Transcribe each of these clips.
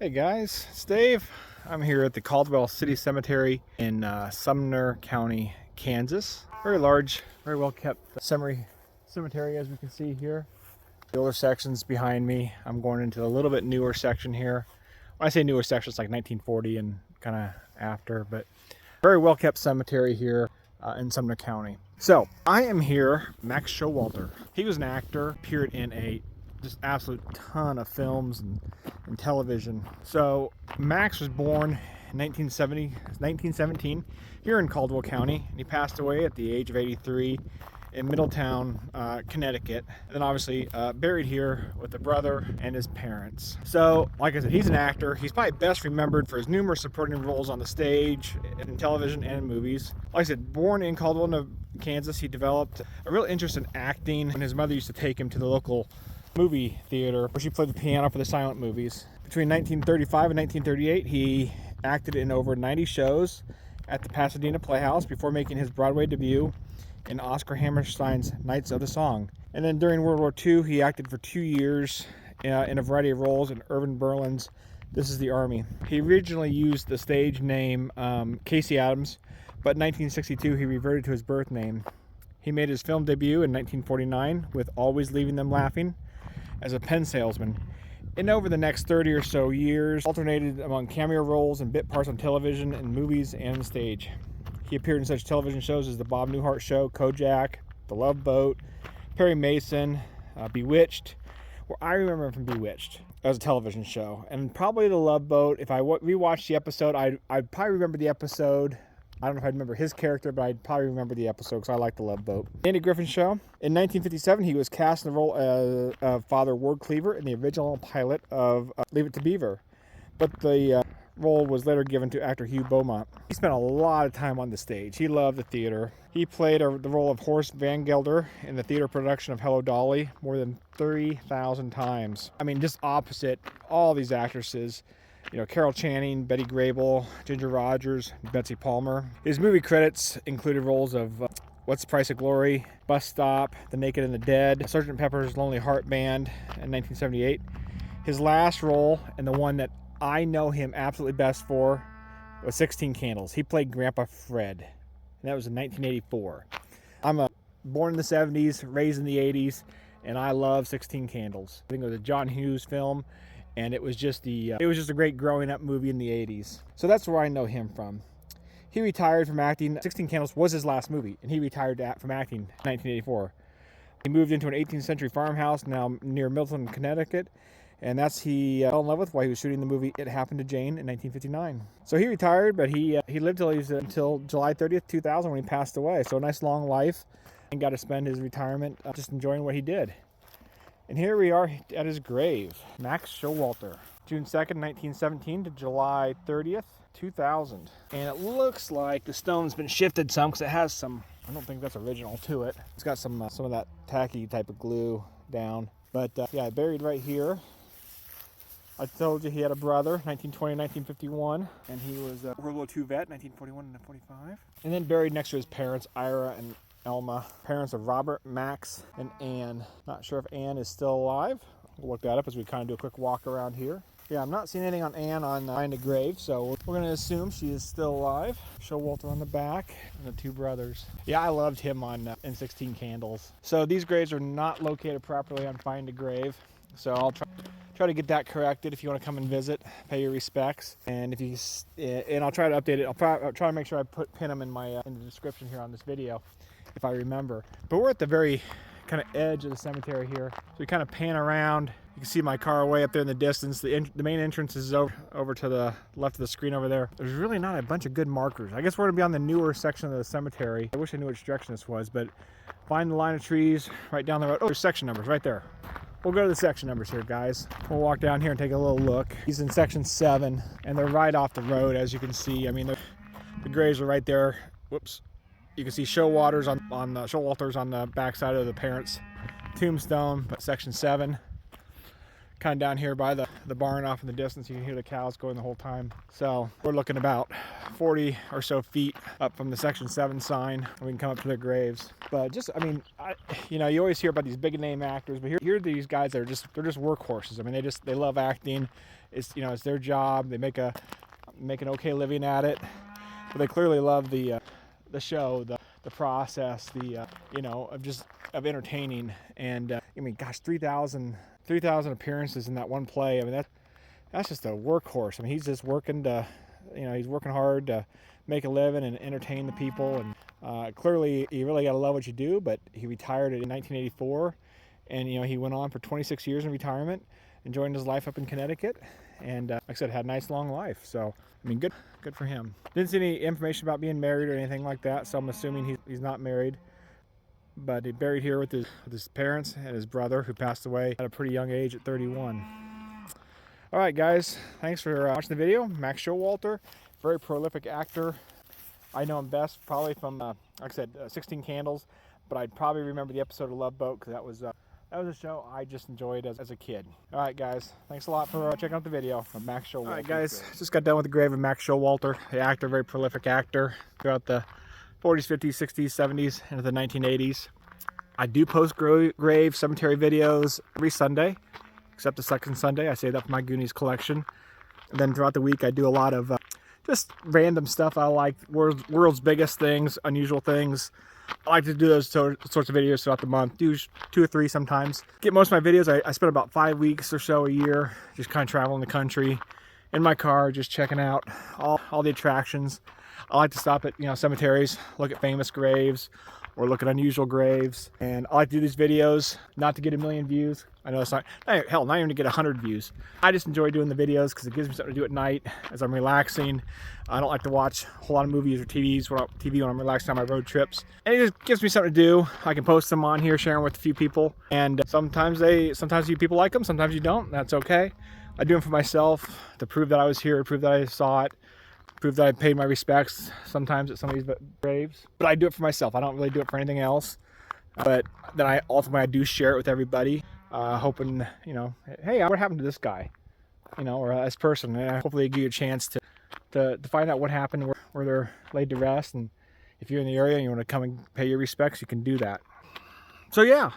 Hey guys, it's Dave. I'm here at the Caldwell City Cemetery in Sumner County, Kansas. Very large, very well kept cemetery as we can see here. The older section's behind me. I'm going into a little bit newer section here. When I say newer section, it's like 1940 and kind of after, but very well kept cemetery here in Sumner County. So I am here, Max Showalter. He was an actor, appeared in a just absolute ton of films and television. So Max was born in 1917 here in Caldwell County, and he passed away at the age of 83 in Middletown, Connecticut, and then obviously buried here with a brother and his parents. So like I said, he's an actor. He's probably best remembered for his numerous supporting roles on the stage, in television, and in movies. Like I said, born in Caldwell, Kansas, he developed a real interest in acting when his mother used to take him to the local movie theater where she played the piano for the silent movies. Between 1935 and 1938, he acted in over 90 shows at the Pasadena Playhouse before making his Broadway debut in Oscar Hammerstein's Knights of the Song. And then during World War II, he acted for 2 years in a variety of roles in Irving Berlin's This Is the Army. He originally used the stage name Casey Adams, but in 1962 he reverted to his birth name. He made his film debut in 1949 with Always Leaving Them Laughing as a pen salesman. And over the next 30 or so years, alternated among cameo roles and bit parts on television and movies and stage. He appeared in such television shows as The Bob Newhart Show, Kojak, The Love Boat, Perry Mason, Bewitched. Well, I remember him from Bewitched. That was a television show. And probably The Love Boat. If I rewatched the episode, I'd probably remember the episode. I don't know if I'd remember his character, but I'd probably remember the episode because I like The Love Boat. Andy Griffin Show. In 1957, he was cast in the role of Father Ward Cleaver in the original pilot of Leave It to Beaver. But the role was later given to actor Hugh Beaumont. He spent a lot of time on the stage. He loved the theater. He played the role of Horace Vandergelder in the theater production of Hello, Dolly more than 30,000 times. I mean, just opposite all these actresses. You know, Carol Channing, Betty Grable, Ginger Rogers, Betsy Palmer. His movie credits included roles of What's the Price of Glory, Bus Stop, The Naked and the Dead, Sgt. Pepper's Lonely Heart Band in 1978. His last role, and the one that I know him absolutely best for, was 16 Candles. He played Grandpa Fred, and that was in 1984. I'm born in the 70s, raised in the 80s, and I love 16 Candles. I think it was a John Hughes film, and it was just a great growing up movie in the 80s. So that's where I know him from. He retired from acting. 16 Candles was his last movie, and he retired from acting in 1984. He moved into an 18th century farmhouse now near Middletown, Connecticut, and he fell in love with while he was shooting the movie It Happened to Jane in 1959. So he retired, but he lived until July 30th, 2000 when he passed away. So a nice long life, and got to spend his retirement just enjoying what he did. And here we are at his grave, Max Showalter, June 2nd, 1917 to July 30th, 2000. And it looks like the stone's been shifted some because it has some, I don't think that's original to it. It's got some of that tacky type of glue down. But yeah, buried right here. I told you he had a brother, 1920, 1951, and he was a World War II vet, 1941 and 45. And then buried next to his parents, Ira and Elma, parents of Robert, Max, and Ann. Not sure if Ann is still alive. We'll look that up as we kind of do a quick walk around here. Yeah, I'm not seeing anything on Ann behind the grave, so we're going to assume she is still alive. Showalter on the back, and the two brothers. Yeah, I loved him in 16 Candles. So these graves are not located properly on Find a Grave, so I'll try to get that corrected if you want to come and visit, pay your respects, and I'll try to update it. I'll try to make sure I pin them in the description here on this video, if I remember. But we're at the very kind of edge of the cemetery here. So we kind of pan around. You can see my car way up there in the distance. The main entrance is over to the left of the screen over there. There's really not a bunch of good markers. I guess we're gonna be on the newer section of the cemetery. I wish I knew which direction this was, but find the line of trees right down the road. Oh, there's section numbers right there. We'll go to the section numbers here, guys. We'll walk down here and take a little look. He's in section 7, and they're right off the road, as you can see. I mean, the graves are right there. Whoops. You can see Showalter's on the backside of the parents' tombstone, but section 7. Kind of down here by the barn off in the distance. You can hear the cows going the whole time. So we're looking about 40 or so feet up from the section 7 sign. We can come up to their graves. But just, I mean, you always hear about these big name actors, but here are these guys that they're just workhorses. I mean, they love acting. it's their job. They make an okay living at it, but they clearly love the show, the process, of entertaining. And I mean, gosh, 3,000 appearances in that one play. I mean, that's just a workhorse. I mean, he's just working to, he's working hard to make a living and entertain the people. And clearly, you really got to love what you do. But he retired in 1984, and he went on for 26 years in retirement, enjoying his life up in Connecticut, and like I said, had a nice long life. So I mean, good for him. Didn't see any information about being married or anything like that, so I'm assuming he's not married. But he buried here with his parents and his brother, who passed away at a pretty young age at 31. All right, guys, thanks for watching the video. Max Showalter, very prolific actor. I know him best probably from, like I said, 16 Candles, but I'd probably remember the episode of Love Boat, because that was a show I just enjoyed as a kid. All right, guys, thanks a lot for checking out the video of Max Showalter. All right, guys, just got done with the grave of Max Showalter, the actor, very prolific actor throughout the 40s, 50s, 60s, 70s, into the 1980s. I do post grave cemetery videos every Sunday, except the second Sunday. I save that for my Goonies collection. And then throughout the week, I do a lot of just random stuff I like, world's biggest things, unusual things. I like to do those sorts of videos throughout the month, do 2 or 3 sometimes. Get most of my videos, I spend about 5 weeks or so a year just kind of traveling the country in my car, just checking out all the attractions. I like to stop at cemeteries, look at famous graves, or look at unusual graves. And I like to do these videos not to get 1 million views. I know it's not even to get 100 views. I just enjoy doing the videos because it gives me something to do at night as I'm relaxing. I don't like to watch a whole lot of movies or TV when I'm relaxing on my road trips. And it just gives me something to do. I can post them on here, share them with a few people. And sometimes you people like them, sometimes you don't. That's okay. I do them for myself to prove that I was here, to prove that I saw it, prove that I paid my respects sometimes at some of these graves. But I do it for myself. I don't really do it for anything else. But then I do share it with everybody, hoping, hey, what happened to this guy, or this person. And hopefully give you a chance to find out what happened, where they're laid to rest. And if you're in the area and you want to come and pay your respects, you can do that. So yeah,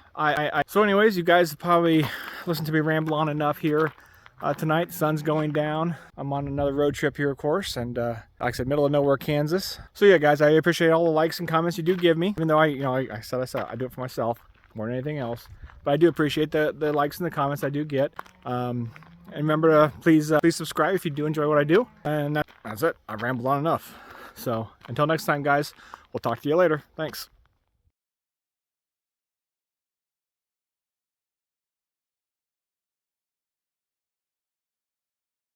so anyways, you guys have probably listened to me ramble on enough here. Tonight, the sun's going down. I'm on another road trip here, of course, and like I said, middle of nowhere, Kansas. So yeah, guys, I appreciate all the likes and comments you do give me, even though I said I do it for myself more than anything else. But I do appreciate the likes and the comments I do get. And remember to please subscribe if you do enjoy what I do. And that's it. I've rambled on enough. So until next time, guys, we'll talk to you later. Thanks.